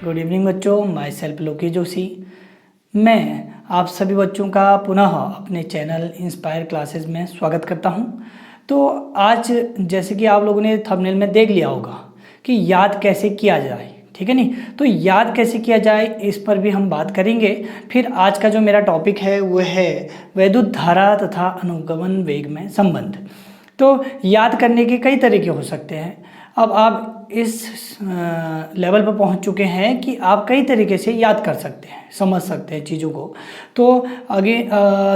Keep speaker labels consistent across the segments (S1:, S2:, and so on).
S1: Good evening बच्चों, my self लोकी जोशी। मैं आप सभी बच्चों का पुनः अपने चैनल इंस्पायर क्लासेस में स्वागत करता हूं। तो आज जैसे कि आप लोगों ने थंबनेल में देख लिया होगा कि याद कैसे किया जाए, ठीक है नहीं। तो याद कैसे किया जाए इस पर भी हम बात करेंगे। फिर आज का जो मेरा टॉपिक है वो है वैद्युत धारा तथा अनुगमन वेग में संबंध। तो याद करने के कई तरीके हो सकते हैं। अब आप इस लेवल पर पहुंच चुके हैं कि आप कई तरीके से याद कर सकते हैं, समझ सकते हैं चीज़ों को। तो आगे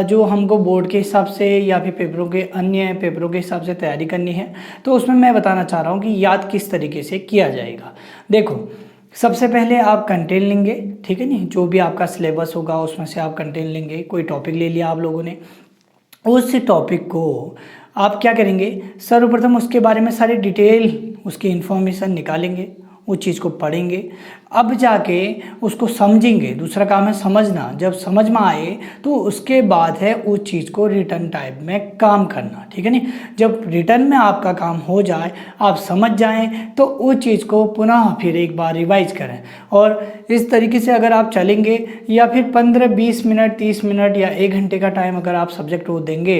S1: जो हमको बोर्ड के हिसाब से या फिर पेपरों के अन्य पेपरों के हिसाब से तैयारी करनी है, तो उसमें मैं बताना चाह रहा हूँ कि याद किस तरीके से किया जाएगा। देखो, सबसे पहले आप कंटेंट लेंगे, ठीक है नहीं। जो भी आपका सिलेबस होगा उसमें से आप कंटेंट लेंगे। कोई टॉपिक ले लिया आप लोगों ने, उस टॉपिक को आप क्या करेंगे, सर्वप्रथम उसके बारे में सारी डिटेल उसकी इन्फॉर्मेशन निकालेंगे, उस चीज़ को पढ़ेंगे, अब जाके उसको समझेंगे। दूसरा काम है समझना। जब समझ में आए तो उसके बाद है उस चीज़ को रिटर्न टाइप में काम करना, ठीक है नहीं। जब रिटर्न में आपका काम हो जाए, आप समझ जाएं, तो उस चीज़ को पुनः फिर एक बार रिवाइज करें। और इस तरीके से अगर आप चलेंगे या फिर 15-20 मिनट 30 मिनट या 1 घंटे का टाइम अगर आप सब्जेक्ट को देंगे,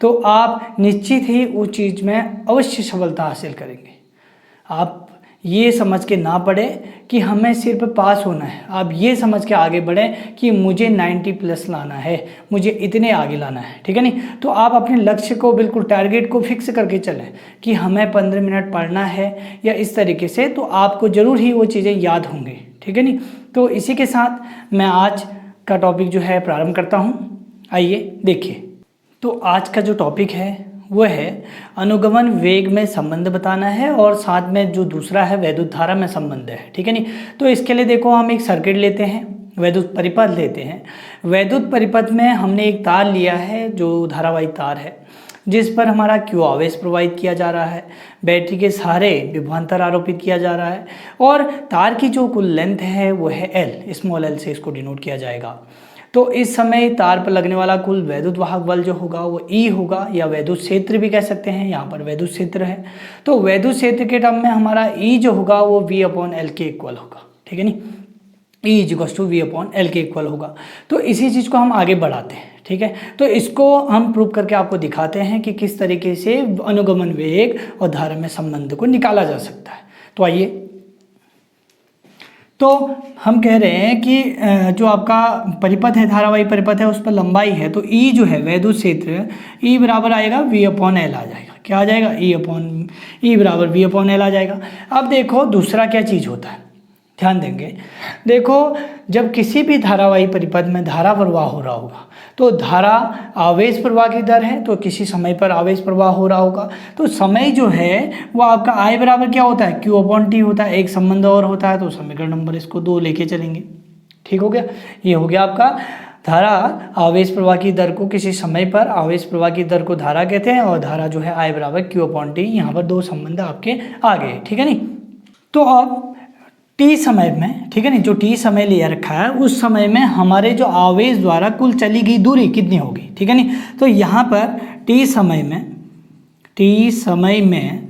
S1: तो आप निश्चित ही उस चीज़ में अवश्य सफलता हासिल करेंगे। आप ये समझ के ना पढ़े कि हमें सिर्फ पास होना है, आप ये समझ के आगे बढ़ें कि मुझे 90+ लाना है, मुझे इतने आगे लाना है, ठीक है नहीं। तो आप अपने लक्ष्य को बिल्कुल टारगेट को फिक्स करके चलें कि हमें 15 मिनट पढ़ना है या इस तरीके से, तो आपको ज़रूर ही वो चीज़ें याद होंगी, ठीक है नहीं। तो इसी के साथ मैं आज का टॉपिक जो है प्रारंभ करता हूँ। आइए देखिए। तो आज का जो टॉपिक है वो है अनुगमन वेग में संबंध बताना है, और साथ में जो दूसरा है वैद्युत धारा में संबंध है, ठीक है नहीं। तो इसके लिए देखो, हम एक सर्किट लेते हैं, वैद्युत परिपथ लेते हैं। वैद्युत परिपथ में हमने एक तार लिया है जो धारावाही तार है, जिस पर हमारा Q आवेश प्रवाहित किया जा रहा है, बैटरी के सहारे विभवांतर आरोपित किया जा रहा है, और तार की जो कुल लेंथ है वो है L, स्मॉल l से इसको डिनोट किया जाएगा। तो इस समय तार पर लगने वाला कुल वैद्युत वाहक बल जो होगा वो E होगा, या वैद्युत क्षेत्र भी कह सकते हैं। यहाँ पर वैद्युत क्षेत्र है, तो वैद्युत क्षेत्र के टर्म में हमारा E जो होगा वो V/L के इक्वल होगा, ठीक है नहीं। E = V/L के इक्वल होगा। तो इसी चीज़ को हम आगे बढ़ाते हैं, ठीक है। तो इसको हम प्रूव करके आपको दिखाते हैं कि किस तरीके से अनुगमन वेग और धारा में संबंध को निकाला जा सकता है। तो आइए, तो हम कह रहे हैं कि जो आपका परिपथ है, धारावाही परिपथ है, उस पर लंबाई है, तो E जो है वैद्युत क्षेत्र, E बराबर आएगा V/L आ जाएगा। क्या आ जाएगा? E बराबर V/L आ जाएगा। अब देखो दूसरा क्या चीज़ होता है, ध्यान देंगे। देखो, जब किसी भी धारावाही परिपथ में धारा प्रवाह हो रहा होगा, तो धारा आवेश प्रवाह की दर है, तो किसी समय पर आवेश प्रवाह हो रहा होगा, तो समय जो है वो आपका I बराबर क्या होता है? Q/T होता है। एक संबंध और होता है, तो समीकरण नंबर इसको 2 लेके चलेंगे, ठीक हो गया। ये हो गया आपका धारा आवेश प्रवाह की दर को, किसी समय पर आवेश प्रवाह की दर को धारा कहते हैं, और धारा जो है I बराबर Q/T। यहाँ पर 2 संबंध आपके आ गए, ठीक है नहीं। तो अब T समय में, ठीक है नहीं, जो T समय लिया रखा है, उस समय में हमारे जो आवेश द्वारा कुल चली गई दूरी कितनी होगी, ठीक है नहीं। तो यहाँ पर T समय में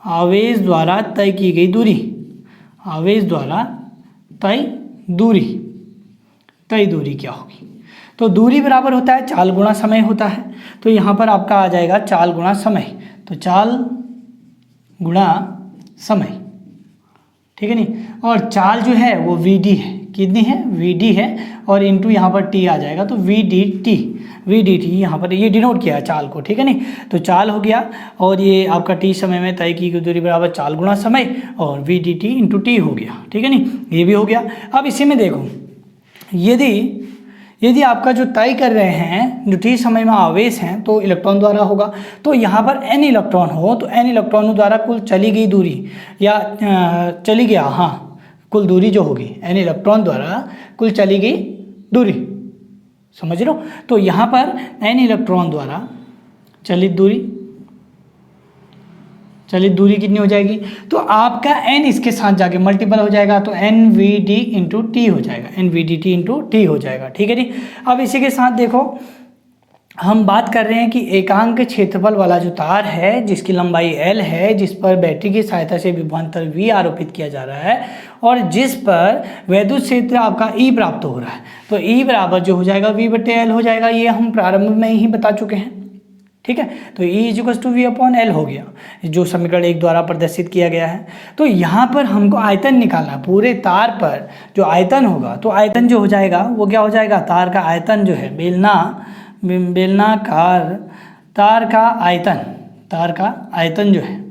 S1: आवेश द्वारा तय की गई दूरी, आवेश द्वारा तय दूरी क्या होगी? तो दूरी बराबर होता है चाल गुणा समय होता है। तो यहाँ पर आपका आ जाएगा चाल गुणा समय, तो चाल गुणा समय, ठीक है नहीं। और चाल जो है वो Vd है, कितनी है? Vd है, और इंटू यहाँ पर T आ जाएगा, तो Vdt यहाँ पर ये डिनोट किया है चाल को, ठीक है नहीं। तो चाल हो गया, और ये आपका T समय में तय की गई दूरी बराबर चाल गुणा समय, और Vdt इंटू T हो गया, ठीक है नहीं। ये भी हो गया। अब इसी में देखो, यदि आपका जो तय कर रहे हैं जो T समय में आवेश हैं, तो इलेक्ट्रॉन द्वारा होगा, तो यहाँ पर n इलेक्ट्रॉन हो, तो n इलेक्ट्रॉनों द्वारा कुल चली गई दूरी, या चली गया, हाँ, कुल दूरी जो होगी n इलेक्ट्रॉन द्वारा कुल चली गई दूरी, समझ लो। तो यहाँ पर n इलेक्ट्रॉन द्वारा चलित दूरी कितनी हो जाएगी? तो आपका n इसके साथ जाके मल्टीपल हो जाएगा, तो NVD इंटू टी हो जाएगा, NVDT इंटू टी हो जाएगा, ठीक है जी। अब इसी के साथ देखो, हम बात कर रहे हैं कि एकांक क्षेत्रफल वाला जो तार है जिसकी लंबाई L है, जिस पर बैटरी की सहायता से विभवांतर V आरोपित किया जा रहा है और जिस पर वैद्युत क्षेत्र आपका E प्राप्त हो रहा है, तो E बराबर जो हो जाएगा V/L हो जाएगा। ये हम प्रारंभ में ही बता चुके हैं, ठीक है। तो E = V/L हो गया, जो समीकरण 1 द्वारा प्रदर्शित किया गया है। तो यहाँ पर हमको आयतन निकालना, पूरे तार पर जो आयतन होगा, तो आयतन जो हो जाएगा वो क्या हो जाएगा, तार का आयतन जो है, बेलनाकार तार का आयतन जो है,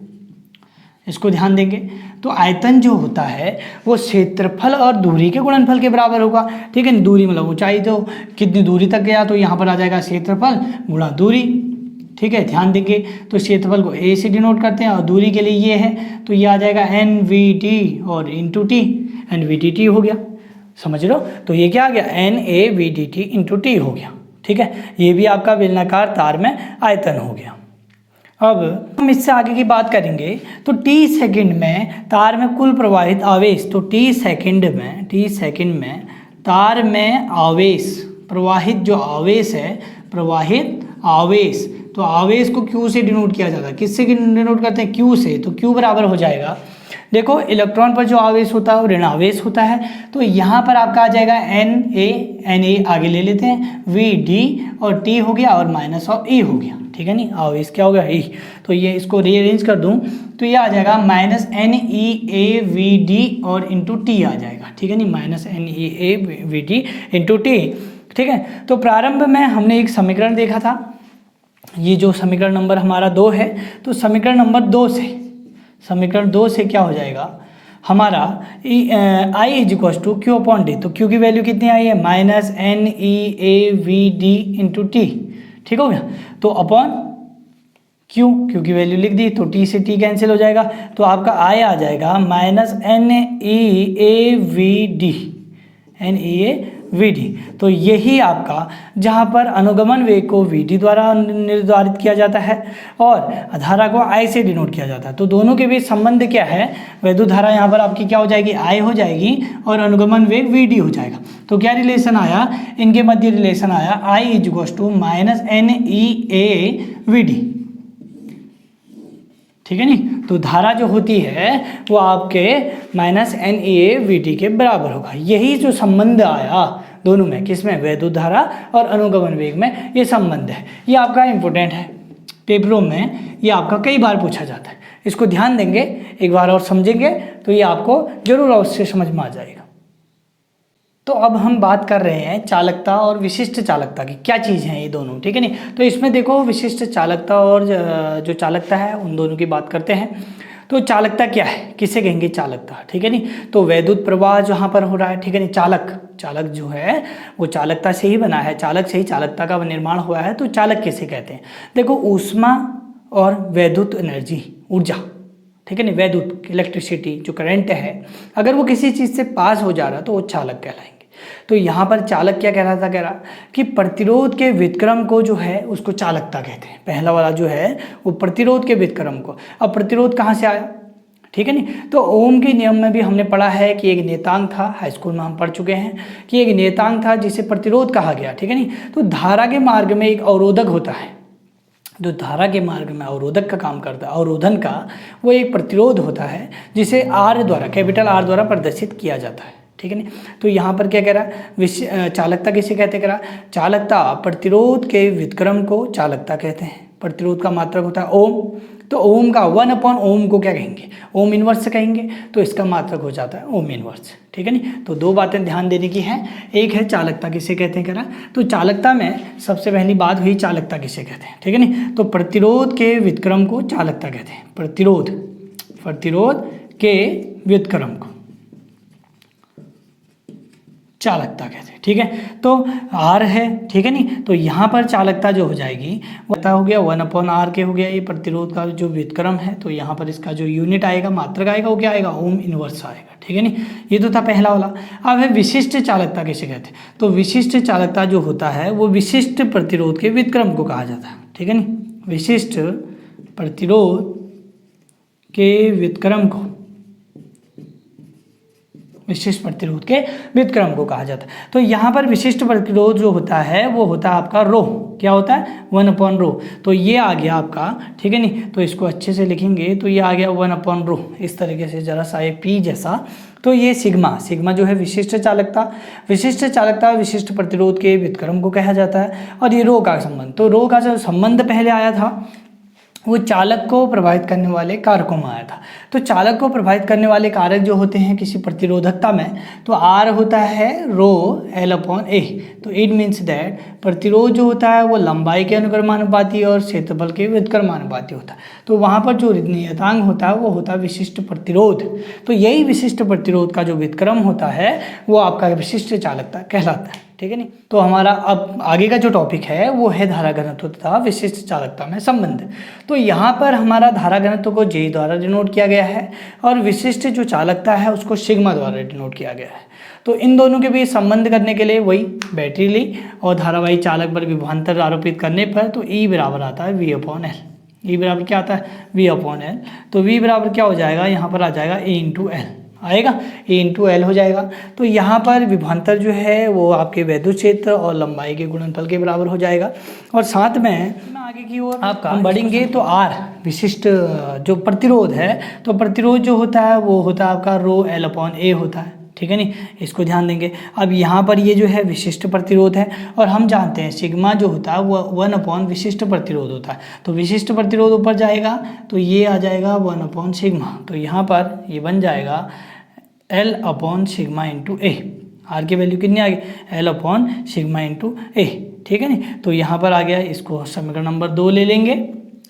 S1: इसको ध्यान देंगे तो आयतन जो होता है वो क्षेत्रफल और दूरी के गुणनफल के बराबर होगा, ठीक है। दूरी मतलब ऊंचाई, तो कितनी दूरी तक गया, तो यहाँ पर आ जाएगा क्षेत्रफल गुणा दूरी, ठीक है। ध्यान देंगे तो क्षेत्रफल को A से डिनोट करते हैं और दूरी के लिए ये है, तो ये आ जाएगा NVT और इंटू T, NVDT हो गया, समझ लो। तो ये क्या आ गया, NAVDT इंटू T हो गया, ठीक है। ये भी आपका बेलनाकार तार में आयतन हो गया। अब हम इससे आगे की बात करेंगे तो T सेकंड में तार में कुल प्रवाहित आवेश, तो T सेकंड में तार में आवेश, प्रवाहित जो आवेश है, प्रवाहित आवेश, तो आवेश को Q से डिनोट किया जाता है। किससे डिनोट करते हैं, Q से। तो Q बराबर हो जाएगा, देखो इलेक्ट्रॉन पर जो आवेश होता है वो ऋण आवेश होता है, तो यहाँ पर आपका आ जाएगा Na आगे ले लेते हैं, VD और T हो गया और माइनस ऑफ E हो गया, ठीक है नहीं। आवेश क्या हो गया, E। तो ये इसको रीअरेंज कर दूँ तो ये आ जाएगा -NEAVD और इंटू T आ जाएगा, ठीक है नहीं, -NEAVD इंटू T, ठीक है। तो प्रारंभ में हमने एक समीकरण देखा था, ये जो समीकरण नंबर हमारा 2 है, तो समीकरण नंबर 2 से क्या हो जाएगा हमारा I = Q/D, तो Q की वैल्यू कितनी आई है, -NEAVD इंटू T, ठीक हो गया। तो अपॉन Q की वैल्यू लिख दी, तो T से T कैंसिल हो जाएगा, तो आपका I आ जाएगा -NEAVD। तो यही आपका, जहाँ पर अनुगमन वेग को VD द्वारा निर्धारित किया जाता है और धारा को I से डिनोट किया जाता है, तो दोनों के बीच संबंध क्या है, वैद्युत धारा यहाँ पर आपकी क्या हो जाएगी, I हो जाएगी और अनुगमन वेग VD हो जाएगा। तो क्या रिलेशन आया, इनके मध्य रिलेशन आया I = -NEAVD, ठीक है नहीं। तो धारा जो होती है वो आपके -NEAVD के बराबर होगा। यही जो संबंध आया दोनों में, किसमें, वैद्युत धारा और अनुगमन वेग में, ये संबंध है। ये आपका इम्पोर्टेंट है, पेपरों में ये आपका कई बार पूछा जाता है। इसको ध्यान देंगे, एक बार और समझेंगे तो ये आपको जरूर अवश्य समझ में आ जाएगा। तो अब हम बात कर रहे हैं चालकता और विशिष्ट चालकता की, क्या चीज़ है ये दोनों, ठीक है नहीं। तो इसमें देखो विशिष्ट चालकता और जो चालकता है उन दोनों की बात करते हैं। तो चालकता क्या है, किसे कहेंगे चालकता, ठीक है नहीं। तो वैद्युत प्रवाह जहाँ पर हो रहा है, ठीक है नहीं, चालक जो है वो चालकता से ही बना है, चालक से ही चालकता का निर्माण हुआ है, तो चालक किसे कहते हैं। देखो ऊष्मा और वैद्युत एनर्जी, ऊर्जा, ठीक है नहीं, वैद्युत इलेक्ट्रिसिटी जो करंट है, अगर वो किसी चीज़ से पास हो जा रहा है तो वो चालक कहलाएंगे। तो यहाँ पर चालक क्या कह रहा कि प्रतिरोध के व्युत्क्रम को जो है उसको चालकता कहते हैं। पहला वाला जो है वो प्रतिरोध के व्युत्क्रम को, अब प्रतिरोध कहाँ से आया, ठीक है नहीं। तो ओम के नियम में भी हमने पढ़ा है कि एक नियतांक था, हाई स्कूल में हम पढ़ चुके हैं कि एक नियतांक था जिसे प्रतिरोध कहा गया, ठीक है नहीं। तो धारा के मार्ग में एक अवरोधक होता है, जो धारा के मार्ग में अवरोधक का काम करता है, अवरोधन का, वो एक प्रतिरोध होता है जिसे R द्वारा, कैपिटल R द्वारा प्रदर्शित किया जाता है, ठीक है नहीं। तो यहाँ पर क्या कह रहा है, चालकता किसे कहते कह रहा, चालकता प्रतिरोध के व्युत्क्रम को चालकता कहते हैं। प्रतिरोध का मात्रक होता है ओम, तो ओम का 1/ओम को क्या कहेंगे, ओम इनवर्स कहेंगे, तो इसका मात्रक हो जाता है ओम इनवर्स, ठीक है नहीं। तो दो बातें ध्यान देने की हैं, एक है चालकता किसे कहते हैं कह रहा, तो चालकता में सबसे पहली बात हुई चालकता किसे कहते हैं, ठीक है नहीं। तो प्रतिरोध के व्युत्क्रम को चालकता कहते हैं, प्रतिरोध के व्युत्क्रम को चालकता कहते हैं, ठीक है। तो R है, ठीक है नहीं। तो यहाँ पर चालकता जो हो जाएगी वो हो गया 1/R के हो गया, ये प्रतिरोध का जो व्युत्क्रम है, तो यहाँ पर इसका जो यूनिट आएगा, मात्रक आएगा, वो क्या आएगा, ओम इनवर्स आएगा, ठीक है नहीं। ये तो था पहला वाला। अब है विशिष्ट चालकता किसे कहते हैं, तो विशिष्ट चालकता जो होता है वो विशिष्ट प्रतिरोध के व्युत्क्रम को कहा जाता है, ठीक है नहीं। विशिष्ट प्रतिरोध के व्युत्क्रम को विशिष्ट प्रतिरोध के व्युत्क्रम को कहा जाता है। तो यहाँ पर विशिष्ट प्रतिरोध जो होता है वो होता है आपका रो, क्या होता है 1/रो। तो ये आ गया आपका, ठीक है नहीं, तो इसको अच्छे से लिखेंगे तो ये आ गया 1/रो, इस तरीके से जरा सा एक पी जैसा। तो ये सिग्मा जो है विशिष्ट चालकता विशिष्ट प्रतिरोध के व्युत्क्रम को कहा जाता है। और ये रो का संबंध, तो रो का जो संबंध पहले आया था वो चालक को प्रभावित करने वाले कारकों में आया था। तो चालक को प्रभावित करने वाले कारक जो होते हैं किसी प्रतिरोधकता में, तो आर होता है रो L/A। तो इट मीन्स दैट प्रतिरोध जो होता है वो लंबाई के अनुक्रमानुपाती और क्षेत्रफल के व्युत्क्रमानुपाती होता है। तो वहाँ पर जो नियतांक होता है वो होता है विशिष्ट प्रतिरोध। तो यही विशिष्ट प्रतिरोध का जो व्युत्क्रम होता है वो आपका विशिष्ट चालकता कहलाता है, ठीक है नहीं। तो हमारा अब आगे का जो टॉपिक है वो है धारा घनत्व तथा विशिष्ट चालकता में संबंध। तो यहाँ पर हमारा धारा घनत्व को J द्वारा डिनोट किया गया है और विशिष्ट जो चालकता है उसको सिग्मा द्वारा डिनोट किया गया है। तो इन दोनों के बीच संबंध करने के लिए वही बैटरी ली और धारावाही चालक पर विभवांतर आरोपित करने पर तो E बराबर आता है V/L। E बराबर क्या आता है V/L। तो V बराबर क्या हो जाएगा, यहाँ पर आ जाएगा A/L आएगा, A/L हो जाएगा। तो यहाँ पर विभवांतर जो है वो आपके वैद्युत क्षेत्र और लंबाई के गुणनफल के बराबर हो जाएगा। और साथ में आगे की ओर आपका हम बढ़ेंगे तो R विशिष्ट जो प्रतिरोध है, तो प्रतिरोध जो होता है वो होता है आपका रो L/A होता है, ठीक है नहीं, इसको ध्यान देंगे। अब यहाँ पर ये जो है विशिष्ट प्रतिरोध है और हम जानते हैं सिग्मा जो होता है वो 1/ विशिष्ट प्रतिरोध होता है। तो विशिष्ट प्रतिरोध ऊपर जाएगा तो ये आ जाएगा 1/ सिग्मा। तो यहाँ पर ये बन जाएगा L/सिग्मा × A। आर की वैल्यू कितनी आ गई L/सिग्मा × A, ठीक है नहीं। तो यहाँ पर आ गया, इसको समीकरण नंबर 2 ले लेंगे।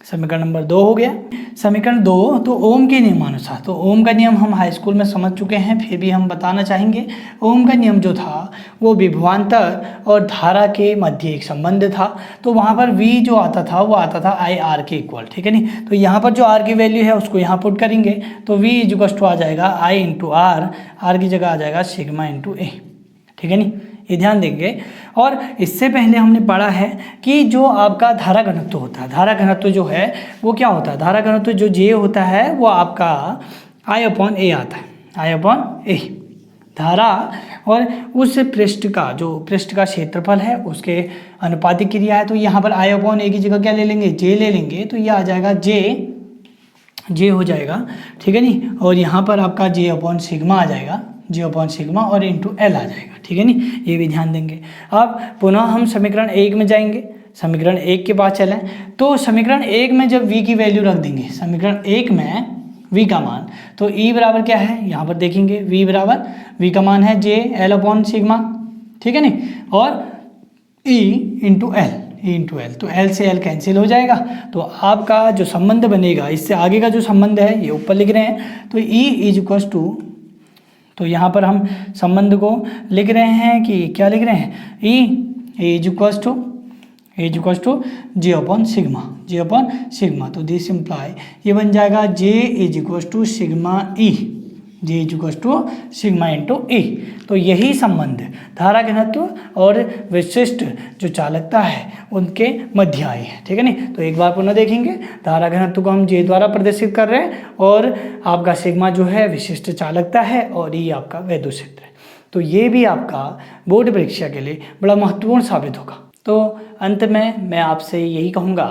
S1: समीकरण नंबर 2 हो गया। समीकरण 2 तो ओम के नियमानुसार, तो ओम का नियम हम हाई स्कूल में समझ चुके हैं, फिर भी हम बताना चाहेंगे। ओम का नियम जो था वो विभवांतर और धारा के मध्य एक संबंध था। तो वहाँ पर V जो आता था वो आता था IR के इक्वल, ठीक है नहीं। तो यहाँ पर जो R की वैल्यू है उसको यहाँ पुट करेंगे तो V = आ जाएगा I × R की जगह आ जाएगा सिग्मा × A, ठीक है नहीं, ये ध्यान देंगे। और इससे पहले हमने पढ़ा है कि जो आपका धारा घनत्व होता है, धारा घनत्व जो है वो क्या होता है, धारा घनत्व जो J होता है वो आपका I/A आता है, I/A धारा और उस पृष्ठ का जो पृष्ठ का क्षेत्रफल है उसके अनुपातिक क्रिया है। तो यहाँ पर I/A की जगह क्या ले लेंगे, J ले लेंगे। तो ये आ जाएगा J हो जाएगा, ठीक है नहीं। और यहाँ पर आपका J/सिग्मा आ जाएगा, J/सिग्मा और × L आ जाएगा, ठीक है नहीं, ये भी ध्यान देंगे। अब पुनः हम समीकरण 1 में जाएंगे। समीकरण 1 के पास चलें तो समीकरण 1 में जब V की वैल्यू रख देंगे, समीकरण 1 में V का मान, तो E बराबर क्या है, यहाँ पर देखेंगे V बराबर V का मान है L/सिग्मा, ठीक है नहीं, और E × L, तो L से L कैंसिल हो जाएगा। तो आपका जो संबंध बनेगा, इससे आगे का जो संबंध है ये ऊपर लिख रहे हैं। तो E = तो यहाँ पर हम संबंध को लिख रहे हैं कि क्या लिख रहे हैं, E = J/सिग्मा। तो दिस इम्प्लाई ये बन जाएगा J sigma E, sigma × E। तो यही संबंध धारा घनत्व और विशिष्ट जो चालकता है उनके मध्य आए हैं, ठीक है नहीं। तो एक बार पुनः देखेंगे, धारा घनत्व को हम J द्वारा प्रदर्शित कर रहे हैं और आपका सिग्मा जो है विशिष्ट चालकता है और E आपका वैद्युत क्षेत्र है। तो ये भी आपका बोर्ड परीक्षा के लिए बड़ा महत्वपूर्ण साबित होगा। तो अंत में मैं आपसे यही कहूँगा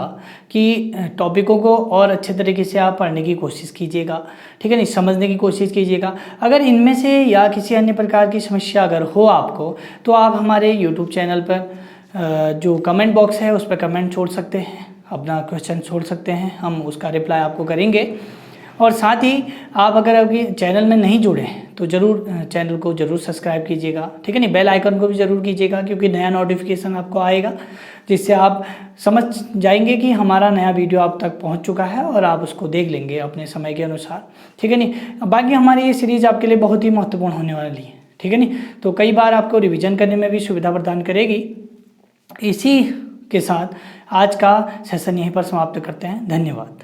S1: कि टॉपिकों को और अच्छे तरीके से आप पढ़ने की कोशिश कीजिएगा, ठीक है नहीं, समझने की कोशिश कीजिएगा। अगर इनमें से या किसी अन्य प्रकार की समस्या अगर हो आपको, तो आप हमारे YouTube चैनल पर जो कमेंट बॉक्स है उस पर कमेंट छोड़ सकते हैं, अपना क्वेश्चन छोड़ सकते हैं, हम उसका रिप्लाई आपको करेंगे। और साथ ही आप अगर अभी चैनल में नहीं जुड़े हैं तो ज़रूर चैनल को ज़रूर सब्सक्राइब कीजिएगा, ठीक है नहीं, बेल आइकन को भी ज़रूर कीजिएगा क्योंकि नया नोटिफिकेशन आपको आएगा, जिससे आप समझ जाएंगे कि हमारा नया वीडियो आप तक पहुंच चुका है और आप उसको देख लेंगे अपने समय के अनुसार, ठीक है नहीं। बाकी हमारी ये सीरीज़ आपके लिए बहुत ही महत्वपूर्ण होने वाली है, ठीक है नहीं। तो कई बार आपको रिविज़न करने में भी सुविधा प्रदान करेगी। इसी के साथ आज का सेशन यहीं पर समाप्त करते हैं। धन्यवाद।